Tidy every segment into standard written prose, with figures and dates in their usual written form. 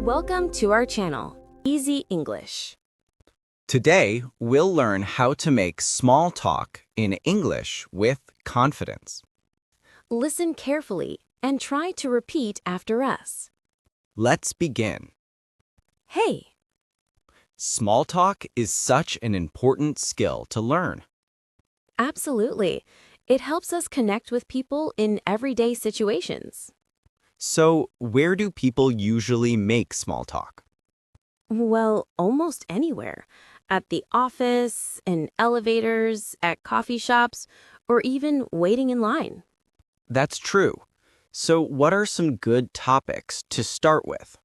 Welcome to our channel, Easy English. Today, we'll learn how to make small talk in English with confidence. Listen carefully and try to repeat after us. Let's begin. Hey, Small talk is such an important skill to learn. absolutely. It helps us connect with people in everyday situations. So, where do people usually make small talk? Well, almost anywhere. At the office, in elevators, at coffee shops, or even waiting in line. That's true. So, what are some good topics to start with?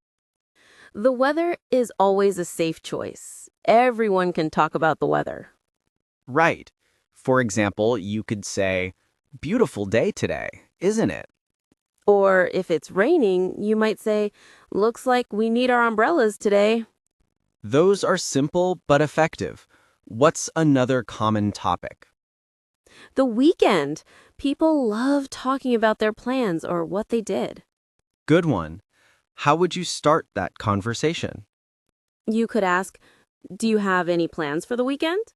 The weather is always a safe choice. Everyone can talk about the weather. Right. For example, you could say, "Beautiful day today, isn't it?" Or if it's raining, you might say, looks like we need our umbrellas today. Those are simple but effective. What's another common topic? The weekend. People love talking about their plans or what they did. Good one. How would you start that conversation? You could ask, do you have any plans for the weekend?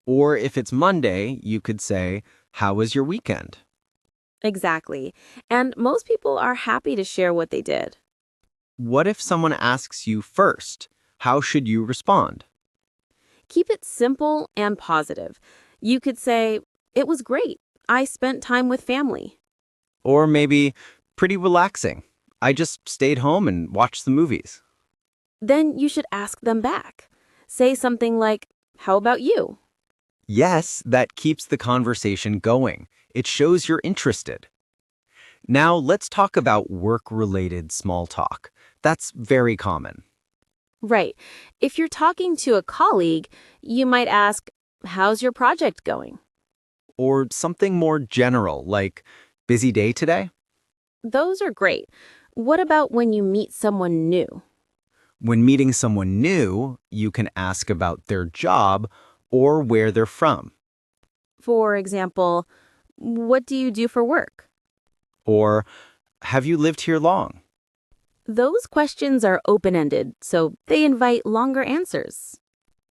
Or if it's Monday, you could say, "How was your weekend?" Exactly. And most people are happy to share what they did. What if someone asks you first? How should you respond? Keep it simple and positive. You could say, it was great. I spent time with family. Or maybe, "Pretty relaxing. I just stayed home and watched the movies." Then you should ask them back. Say something like, how about you? Yes, that keeps the conversation going. It shows you're interested. Now let's talk about work-related small talk. That's very common. Right. If you're talking to a colleague, you might ask, how's your project going? Or something more general, like, "Busy day today?" Those are great. What about when you meet someone new? When meeting someone new, you can ask about their job or where they're from. For example, what do you do for work? Or, "Have you lived here long?" Those questions are open-ended, so they invite longer answers.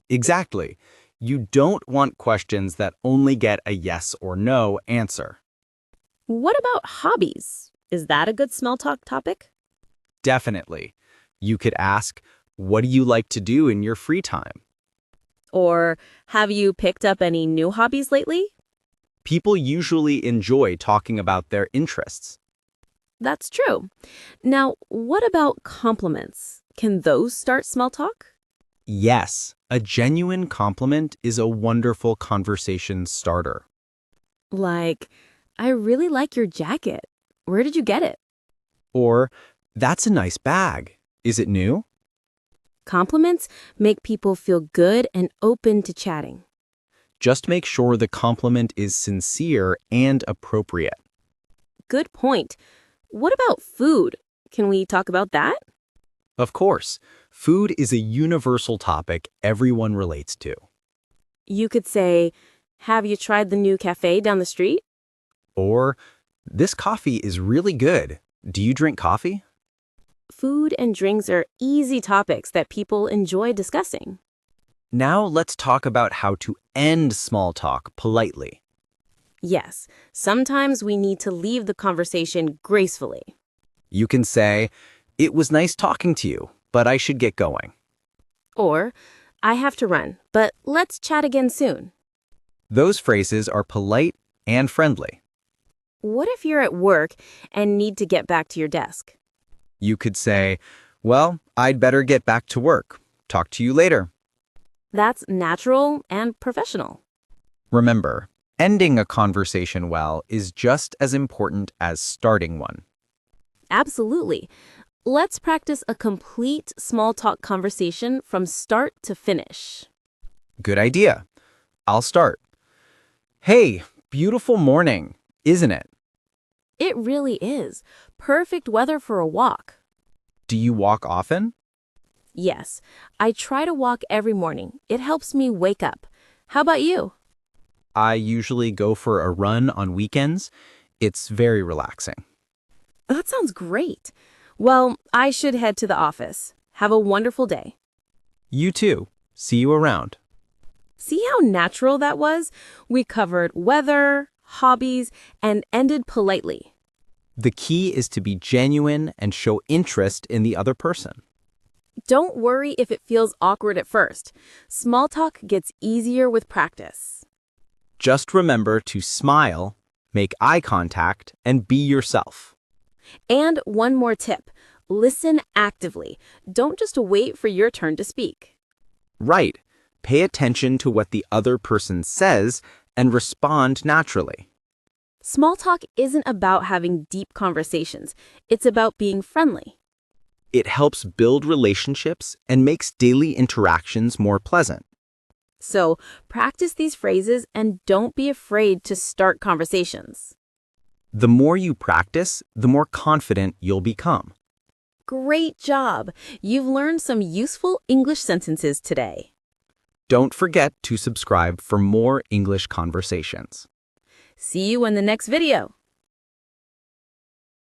Exactly. You don't want questions that only get a yes or no answer. What about hobbies? Is that a good small talk topic? Definitely. You could ask, "What do you like to do in your free time?" Or have you picked up any new hobbies lately? People usually enjoy talking about their interests. That's true. Now, what about compliments? Can those start small talk? Yes, a genuine compliment is a wonderful conversation starter. Like, I really like your jacket. Where did you get it? Or, "That's a nice bag. Is it new?" Compliments make people feel good and open to chatting. Just make sure the compliment is sincere and appropriate. Good point. What about food? Can we talk about that? Of course, food is a universal topic everyone relates to. You could say, have you tried the new cafe down the street? Or, "This coffee is really good. Do you drink coffee?" Food and drinks are easy topics that people enjoy discussing. Now let's talk about how to end small talk politely. Yes, sometimes we need to leave the conversation gracefully. You can say, "It was nice talking to you, but I should get going." Or, I have to run, but let's chat again soon. Those phrases are polite and friendly. What if you're at work and need to get back to your desk? You could say, "Well, I'd better get back to work. Talk to you later." That's natural and professional. Remember, ending a conversation well is just as important as starting one. Absolutely. Let's practice a complete small talk conversation from start to finish. Good idea. I'll start. "Hey, beautiful morning, isn't it? It really is. Perfect weather for a walk. Do you walk often?" Yes, I try to walk every morning. It helps me wake up. How about you? I usually go for a run on weekends. It's very relaxing. That sounds great. Well, I should head to the office. Have a wonderful day. You too. See you around. See how natural that was? We covered weather, hobbies, and ended politely. The key is to be genuine and show interest in the other person. Don't worry if it feels awkward at first. Small talk gets easier with practice. Just remember to smile, make eye contact, and be yourself. And one more tip. Listen actively. Don't just wait for your turn to speak. Right. Pay attention to what the other person says and respond naturally. Small talk isn't about having deep conversations. It's about being friendly. It helps build relationships and makes daily interactions more pleasant. So practice these phrases and don't be afraid to start conversations. The more you practice, the more confident you'll become. Great job! You've learned some useful English sentences today. Don't forget to subscribe for more English conversations. See you in the next video.